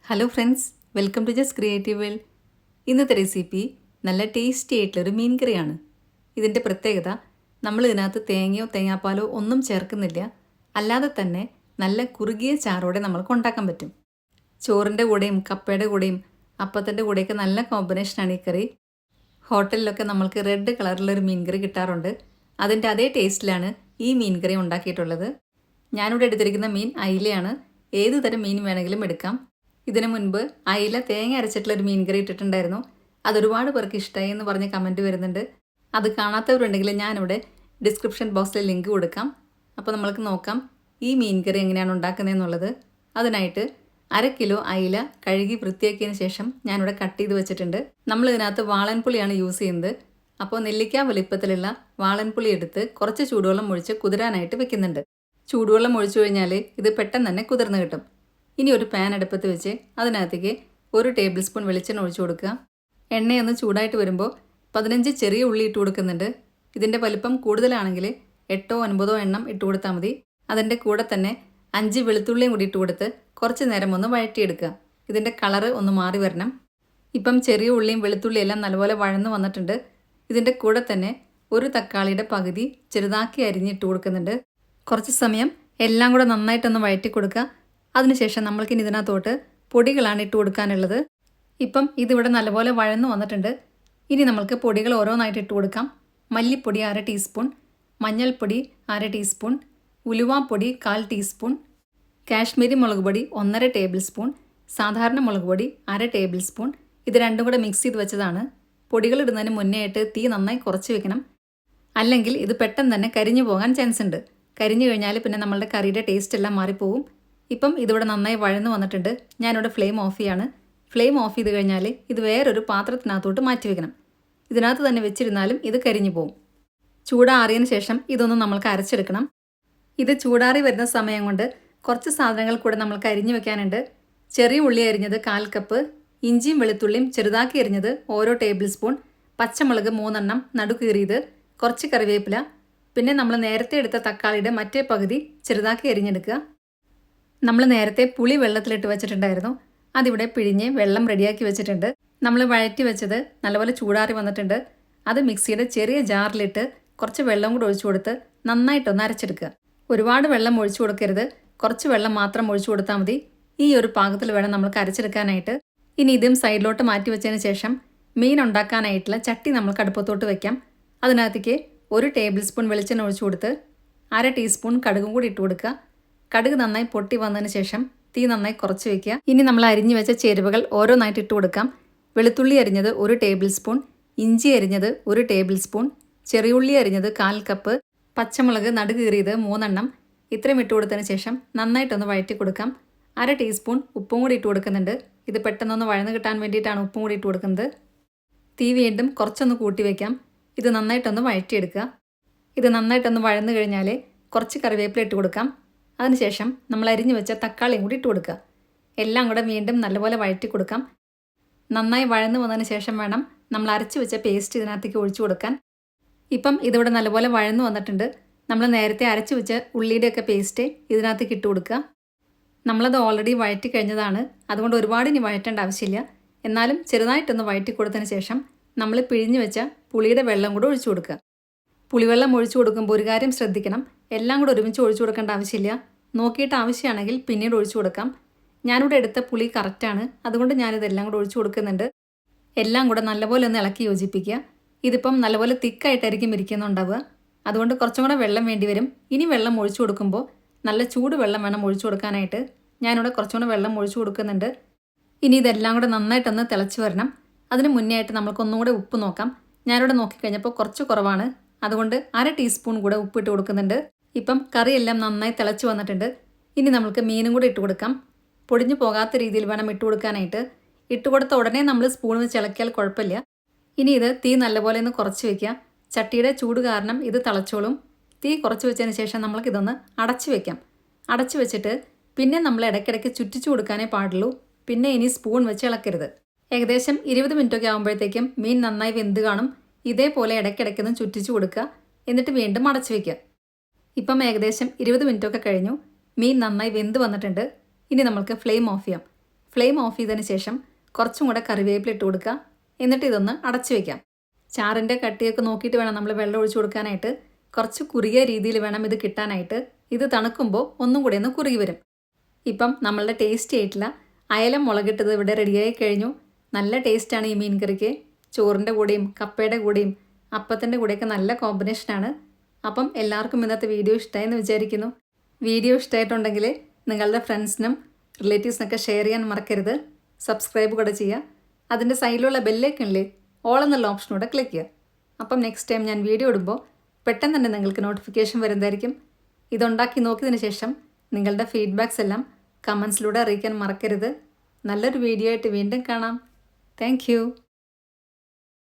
Hello friends, welcome to just creative world. ഇന്നത്തെ recipe നല്ല tasty ആയിട്ടുള്ളൊരു മീൻ കറിയാണ്. ഇതിൻ്റെ പ്രത്യേകത നമ്മൾ ഇതിനകത്ത് തേങ്ങയോ തേങ്ങാപ്പാലോ ഒന്നും ചേർക്കുന്നില്ല. അല്ലാതെ തന്നെ നല്ല കുറുകിയ ചാറോടെ നമുക്ക് ഉണ്ടാക്കാൻ പറ്റും. ചോറിൻ്റെ കൂടെയും കപ്പയുടെ കൂടെയും അപ്പത്തിൻ്റെ കൂടെയൊക്കെ നല്ല കോമ്പിനേഷനാണ് ഈ കറി. ഹോട്ടലിലൊക്കെ നമ്മൾക്ക് റെഡ് കളറിലൊരു മീൻ കറി കിട്ടാറുണ്ട്. അതിൻ്റെ അതേ ടേസ്റ്റിലാണ് ഈ മീൻ കറി ഉണ്ടാക്കിയിട്ടുള്ളത്. ഞാനിവിടെ എടുത്തിരിക്കുന്ന മീൻ അയലയാണ്. ഏതു തരം മീൻ വേണമെങ്കിലും എടുക്കാം. ഇതിനു മുൻപ് അയല തേങ്ങ അരച്ചിട്ടുള്ളൊരു മീൻ കറി ഇട്ടിട്ടുണ്ടായിരുന്നു. അതൊരുപാട് പേർക്ക് ഇഷ്ടമായി എന്ന് പറഞ്ഞ് കമൻറ്റ് വരുന്നുണ്ട്. അത് കാണാത്തവരുണ്ടെങ്കിൽ ഞാനിവിടെ ഡിസ്ക്രിപ്ഷൻ ബോക്സിൽ ലിങ്ക് കൊടുക്കാം. അപ്പോൾ നമ്മൾക്ക് നോക്കാം ഈ മീൻ കറി എങ്ങനെയാണ് ഉണ്ടാക്കുന്നതെന്നുള്ളത്. അതിനായിട്ട് 1/2 കിലോ അയല കഴുകി വൃത്തിയാക്കിയതിന് ശേഷം ഞാനിവിടെ കട്ട് ചെയ്ത് വെച്ചിട്ടുണ്ട്. നമ്മൾ ഇതിനകത്ത് വാളൻപുളിയാണ് യൂസ് ചെയ്യുന്നത്. അപ്പോൾ നെല്ലിക്ക വലിപ്പത്തിലുള്ള വാളൻപുളി എടുത്ത് കുറച്ച് ചൂടുവെള്ളം ഒഴിച്ച് കുതിരാനായിട്ട് വെക്കുന്നുണ്ട്. ചൂടുവെള്ളം ഒഴിച്ചു കഴിഞ്ഞാൽ ഇത് പെട്ടെന്ന് തന്നെ കുതിർന്ന് കിട്ടും. ഇനി ഒരു പാൻ അടുപ്പത്ത് വെച്ച് അതിനകത്തേക്ക് 1 ടേബിൾ സ്പൂൺ വെളിച്ചെണ്ണ ഒഴിച്ചു കൊടുക്കുക. എണ്ണയൊന്ന് ചൂടായിട്ട് വരുമ്പോൾ 15 ചെറിയ ഉള്ളി ഇട്ട് കൊടുക്കുന്നുണ്ട്. ഇതിൻ്റെ വലിപ്പം കൂടുതലാണെങ്കിൽ 8 9 എണ്ണം ഇട്ട് കൊടുത്താൽ മതി. അതിൻ്റെ കൂടെ തന്നെ 5 വെളുത്തുള്ളിയും കൂടി ഇട്ട് കൊടുത്ത് കുറച്ച് നേരം ഒന്ന് വഴറ്റിയെടുക്കുക. ഇതിൻ്റെ കളറ് ഒന്ന് മാറി വരണം. ഇപ്പം ചെറിയ ഉള്ളിയും വെളുത്തുള്ളിയും എല്ലാം നല്ലപോലെ വഴന്നു വന്നിട്ടുണ്ട്. ഇതിൻ്റെ കൂടെ തന്നെ ഒരു തക്കാളിയുടെ പകുതി ചെറുതാക്കി അരിഞ്ഞിട്ട് കൊടുക്കുന്നുണ്ട്. കുറച്ച് സമയം എല്ലാം കൂടെ നന്നായിട്ടൊന്ന് വഴറ്റി കൊടുക്കുക. അതിനുശേഷം നമ്മൾക്കിനി ഇതിനകത്തോട്ട് പൊടികളാണ് ഇട്ട് കൊടുക്കാനുള്ളത്. ഇപ്പം ഇതിവിടെ നല്ലപോലെ വഴന്നു വന്നിട്ടുണ്ട്. ഇനി നമ്മൾക്ക് പൊടികൾ ഓരോന്നായിട്ട് ഇട്ട് കൊടുക്കാം. മല്ലിപ്പൊടി 1/2 ടീസ്പൂൺ, മഞ്ഞൾപ്പൊടി 1/2 ടീസ്പൂൺ, ഉലുവാപ്പൊടി 1/4 ടീസ്പൂൺ, കാശ്മീരി മുളക് പൊടി 1/2 ടേബിൾ സ്പൂൺ, സാധാരണ മുളക് പൊടി 1/2 ടേബിൾ സ്പൂൺ. ഇത് രണ്ടും കൂടെ മിക്സ് ചെയ്ത് വെച്ചതാണ്. പൊടികൾ ഇടുന്നതിന് മുന്നേ ആയിട്ട് തീ നന്നായി കുറച്ച് വെക്കണം. അല്ലെങ്കിൽ ഇത് പെട്ടെന്ന് തന്നെ കരിഞ്ഞു പോകാൻ ചാൻസ് ഉണ്ട്. കരിഞ്ഞു കഴിഞ്ഞാൽ പിന്നെ നമ്മളുടെ കറിയുടെ ടേസ്റ്റ് എല്ലാം മാറിപ്പോവും. ഇപ്പം ഇതിവിടെ നന്നായി വഴന്നു വന്നിട്ടുണ്ട്. ഞാനിവിടെ ഫ്ലെയിം ഓഫ് ചെയ്യാണ്. ഫ്ലെയിം ഓഫ് ചെയ്ത് കഴിഞ്ഞാൽ ഇത് വേറൊരു പാത്രത്തിനകത്തോട്ട് മാറ്റി വെക്കണം. ഇതിനകത്ത് തന്നെ വെച്ചിരുന്നാലും ഇത് കരിഞ്ഞു പോവും. ചൂടാറിയതിന് ശേഷം ഇതൊന്നും നമ്മൾക്ക് അരച്ചെടുക്കണം. ഇത് ചൂടാറി വരുന്ന സമയം കൊണ്ട് കുറച്ച് സാധനങ്ങൾ കൂടെ നമ്മൾക്ക് അരിഞ്ഞു വെക്കാനുണ്ട്. ചെറിയ ഉള്ളി അരിഞ്ഞത് 1/4 കപ്പ്, ഇഞ്ചിയും വെളുത്തുള്ളിയും ചെറുതാക്കി അരിഞ്ഞത് ഓരോ ടേബിൾ സ്പൂൺ, പച്ചമുളക് 3 എണ്ണം നടുക്കീറിയത്, കുറച്ച് കറിവേപ്പില, പിന്നെ നമ്മൾ നേരത്തെ എടുത്ത തക്കാളിയുടെ മറ്റേ പകുതി ചെറുതാക്കി അരിഞ്ഞെടുക്കുക. നമ്മൾ നേരത്തെ പുളി വെള്ളത്തിലിട്ട് വെച്ചിട്ടുണ്ടായിരുന്നു. അതിവിടെ പിഴിഞ്ഞ് വെള്ളം റെഡിയാക്കി വെച്ചിട്ടുണ്ട്. നമ്മൾ വഴറ്റി വെച്ചത് നല്ലപോലെ ചൂടാറി വന്നിട്ടുണ്ട്. അത് മിക്സിയുടെ ചെറിയ ജാറിലിട്ട് കുറച്ച് വെള്ളം കൂടെ ഒഴിച്ചു കൊടുത്ത് നന്നായിട്ടൊന്ന് അരച്ചെടുക്കുക. ഒരുപാട് വെള്ളം ഒഴിച്ചു കൊടുക്കരുത്. കുറച്ച് വെള്ളം മാത്രം ഒഴിച്ചു കൊടുത്താൽ മതി. ഈ ഒരു പാകത്തിൽ വേണം നമ്മൾക്ക് അരച്ചെടുക്കാനായിട്ട്. ഇനി ഇതും സൈഡിലോട്ട് മാറ്റി വെച്ചതിന് ശേഷം മീൻ ഉണ്ടാക്കാനായിട്ടുള്ള ചട്ടി നമ്മൾക്ക് അടുപ്പത്തോട്ട് വെക്കാം. അതിനകത്തേക്ക് 1 ടേബിൾ സ്പൂൺ വെളിച്ചെണ്ണ ഒഴിച്ചു കൊടുത്ത് 1/2 ടീസ്പൂൺ കടുകും കൂടി ഇട്ട് കൊടുക്കുക. കടുക് നന്നായി പൊട്ടി വന്നതിന് ശേഷം തീ നന്നായി കുറച്ച് വയ്ക്കുക. ഇനി നമ്മൾ അരിഞ്ഞു വെച്ച ചേരുവകൾ ഓരോന്നായിട്ട് ഇട്ട് കൊടുക്കാം. വെളുത്തുള്ളി അരിഞ്ഞത് 1 ടേബിൾ സ്പൂൺ, ഇഞ്ചി അരിഞ്ഞത് 1 ടേബിൾ സ്പൂൺ, ചെറിയുള്ളി അരിഞ്ഞത് 1/4 കപ്പ്, പച്ചമുളക് നടുകീറിയത് 3 എണ്ണം. ഇത്രയും ഇട്ട് കൊടുത്തതിന് ശേഷം നന്നായിട്ടൊന്ന് വഴറ്റി കൊടുക്കാം. 1/2 ടീസ്പൂൺ ഉപ്പും കൂടി ഇട്ട് കൊടുക്കുന്നുണ്ട്. ഇത് പെട്ടെന്നൊന്ന് വഴന്ന് കിട്ടാൻ വേണ്ടിയിട്ടാണ് ഉപ്പും കൂടി ഇട്ട് കൊടുക്കുന്നത്. തീ വീണ്ടും കുറച്ചൊന്ന് കൂട്ടി വയ്ക്കാം. ഇത് നന്നായിട്ടൊന്ന് വഴറ്റിയെടുക്കുക. ഇത് നന്നായിട്ടൊന്ന് വഴന്നു കഴിഞ്ഞാൽ കുറച്ച് കറിവേപ്പില ഇട്ട് കൊടുക്കാം. അതിനുശേഷം നമ്മൾ അരിഞ്ഞു വെച്ച തക്കാളിയും കൂടി ഇട്ട് കൊടുക്കുക. എല്ലാം കൂടെ വീണ്ടും നല്ലപോലെ വഴറ്റി കൊടുക്കാം. നന്നായി വഴന്നു വന്നതിന് ശേഷം വേണം നമ്മൾ അരച്ചു വെച്ച പേസ്റ്റ് ഇതിനകത്തേക്ക് ഒഴിച്ചു കൊടുക്കാൻ. ഇപ്പം ഇതിവിടെ നല്ലപോലെ വഴന്നു വന്നിട്ടുണ്ട്. നമ്മൾ നേരത്തെ അരച്ചു വെച്ച ഉള്ളിയുടെയൊക്കെ പേസ്റ്റ് ഇതിനകത്തേക്ക് ഇട്ട് കൊടുക്കുക. നമ്മളത് ഓൾറെഡി വഴറ്റി കഴിഞ്ഞതാണ്. അതുകൊണ്ട് ഒരുപാട് ഇനി വഴറ്റേണ്ട ആവശ്യമില്ല. എന്നാലും ചെറുതായിട്ടൊന്ന് വഴറ്റി കൊടുത്തതിന് ശേഷം നമ്മൾ പിഴിഞ്ഞു വെച്ച പുളിയുടെ വെള്ളം കൂടെ ഒഴിച്ചു കൊടുക്കുക. പുളിവെള്ളം ഒഴിച്ചു കൊടുക്കുമ്പോൾ ഒരു കാര്യം ശ്രദ്ധിക്കണം. എല്ലാം കൂടെ ഒരുമിച്ച് ഒഴിച്ചു കൊടുക്കേണ്ട ആവശ്യമില്ല. നോക്കിയിട്ട് ആവശ്യമാണെങ്കിൽ പിന്നീട് ഒഴിച്ചു കൊടുക്കാം. ഞാനിവിടെ എടുത്ത പുളി കറക്റ്റാണ്. അതുകൊണ്ട് ഞാനിതെല്ലാം കൂടെ ഒഴിച്ചു കൊടുക്കുന്നുണ്ട്. എല്ലാം കൂടെ നല്ലപോലെ ഒന്ന് ഇളക്കി യോജിപ്പിക്കുക. ഇതിപ്പം നല്ലപോലെ തിക്കായിട്ടായിരിക്കും ഇരിക്കുന്നുണ്ടാവുക. അതുകൊണ്ട് കുറച്ചും കൂടെ വെള്ളം വേണ്ടി വരും. ഇനി വെള്ളം ഒഴിച്ചു കൊടുക്കുമ്പോൾ നല്ല ചൂട് വെള്ളം വേണം ഒഴിച്ചു കൊടുക്കാനായിട്ട്. ഞാനിവിടെ കുറച്ചും കൂടെ വെള്ളം ഒഴിച്ചു കൊടുക്കുന്നുണ്ട്. ഇനി ഇതെല്ലാം കൂടെ നന്നായിട്ടൊന്ന് തിളച്ച് വരണം. അതിന് മുന്നേ ആയിട്ട് നമ്മൾക്കൊന്നും കൂടെ ഉപ്പ് നോക്കാം. ഞാനിവിടെ നോക്കിക്കഴിഞ്ഞപ്പോൾ കുറച്ച് കുറവാണ്. അതുകൊണ്ട് 1/2 ടീസ്പൂൺ കൂടെ ഉപ്പിട്ട് കൊടുക്കുന്നുണ്ട്. ഇപ്പം കറിയെല്ലാം നന്നായി തിളച്ച് വന്നിട്ടുണ്ട്. ഇനി നമുക്ക് മീനും കൂടെ ഇട്ട് കൊടുക്കാം. പൊടിഞ്ഞു പോകാത്ത രീതിയിൽ വേണം ഇട്ട് കൊടുക്കാനായിട്ട്. ഇട്ട് കൊടുത്ത ഉടനെ നമ്മൾ സ്പൂൺ വെച്ച് ഇളക്കിയാൽ കുഴപ്പമില്ല. ഇനി ഇത് തീ നല്ലപോലെ ഒന്ന് കുറച്ച് വയ്ക്കുക. ചട്ടിയുടെ ചൂട് കാരണം ഇത് തിളച്ചോളും. തീ കുറച്ച് വെച്ചതിന് ശേഷം നമ്മൾക്കിതൊന്ന് അടച്ചു വെക്കാം. അടച്ചു വെച്ചിട്ട് പിന്നെ നമ്മൾ ഇടയ്ക്കിടയ്ക്ക് ചുറ്റിച്ചു കൊടുക്കാനേ പാടുള്ളൂ. പിന്നെ ഇനി സ്പൂൺ വെച്ച് ഇളക്കരുത്. ഏകദേശം 20 മിനിറ്റൊക്കെ ആകുമ്പോഴത്തേക്കും മീൻ നന്നായി വെന്ത് കാണും. ഇതേപോലെ ഇടയ്ക്കിടയ്ക്കൊന്ന് ചുറ്റിച്ചു കൊടുക്കുക. എന്നിട്ട് വീണ്ടും അടച്ചു വയ്ക്കുക. ഇപ്പം ഏകദേശം 20 മിനിറ്റൊക്കെ കഴിഞ്ഞു. മീൻ നന്നായി വെന്ത് വന്നിട്ടുണ്ട്. ഇനി നമുക്ക് ഫ്ലെയിം ഓഫ് ചെയ്യാം. ഫ്ലെയിം ഓഫ് ചെയ്തതിന് ശേഷം കുറച്ചും കൂടെ കറിവേപ്പില ഇട്ട് കൊടുക്കുക. എന്നിട്ട് ഇതൊന്ന് അടച്ചു വയ്ക്കാം. ചാറിൻ്റെ കട്ടിയൊക്കെ നോക്കിയിട്ട് വേണം നമ്മൾ വെള്ളം ഒഴിച്ചു കൊടുക്കാനായിട്ട്. കുറച്ച് കുറുകിയ രീതിയിൽ വേണം ഇത് കിട്ടാനായിട്ട്. ഇത് തണുക്കുമ്പോൾ ഒന്നും കൂടി ഒന്ന് കുറുകി വരും. ഇപ്പം നമ്മളുടെ ടേസ്റ്റി ആയിട്ടുള്ള അയല മുളകിട്ടത് ഇവിടെ റെഡിയായി കഴിഞ്ഞു. നല്ല ടേസ്റ്റാണ് ഈ മീൻ കറിക്ക്. ചോറിൻ്റെ കൂടെയും കപ്പയുടെ കൂടെയും അപ്പത്തിൻ്റെ കൂടെയൊക്കെ നല്ല കോമ്പിനേഷനാണ്. അപ്പം എല്ലാവർക്കും ഇന്നത്തെ വീഡിയോ ഇഷ്ടമായെന്ന് വിചാരിക്കുന്നു. വീഡിയോ ഇഷ്ടമായിട്ടുണ്ടെങ്കിൽ നിങ്ങളുടെ ഫ്രണ്ട്സിനും റിലേറ്റീവ്സിനൊക്കെ ഷെയർ ചെയ്യാൻ മറക്കരുത്. സബ്സ്ക്രൈബ് കൂടെ ചെയ്യുക. അതിൻ്റെ സൈഡിലുള്ള ബെല്ലൈക്കണില്ലേ ഓൾ എന്നുള്ള ഓപ്ഷനൂടെ ക്ലിക്ക് ചെയ്യുക. അപ്പം നെക്സ്റ്റ് ടൈം ഞാൻ വീഡിയോ ഇടുമ്പോൾ പെട്ടെന്ന് തന്നെ നിങ്ങൾക്ക് നോട്ടിഫിക്കേഷൻ വരുന്നതായിരിക്കും. ഇതുണ്ടാക്കി നോക്കിയതിന് ശേഷം നിങ്ങളുടെ ഫീഡ്ബാക്സ് എല്ലാം കമൻസിലൂടെ അറിയിക്കാൻ മറക്കരുത്. നല്ലൊരു വീഡിയോ ആയിട്ട് വീണ്ടും കാണാം. താങ്ക്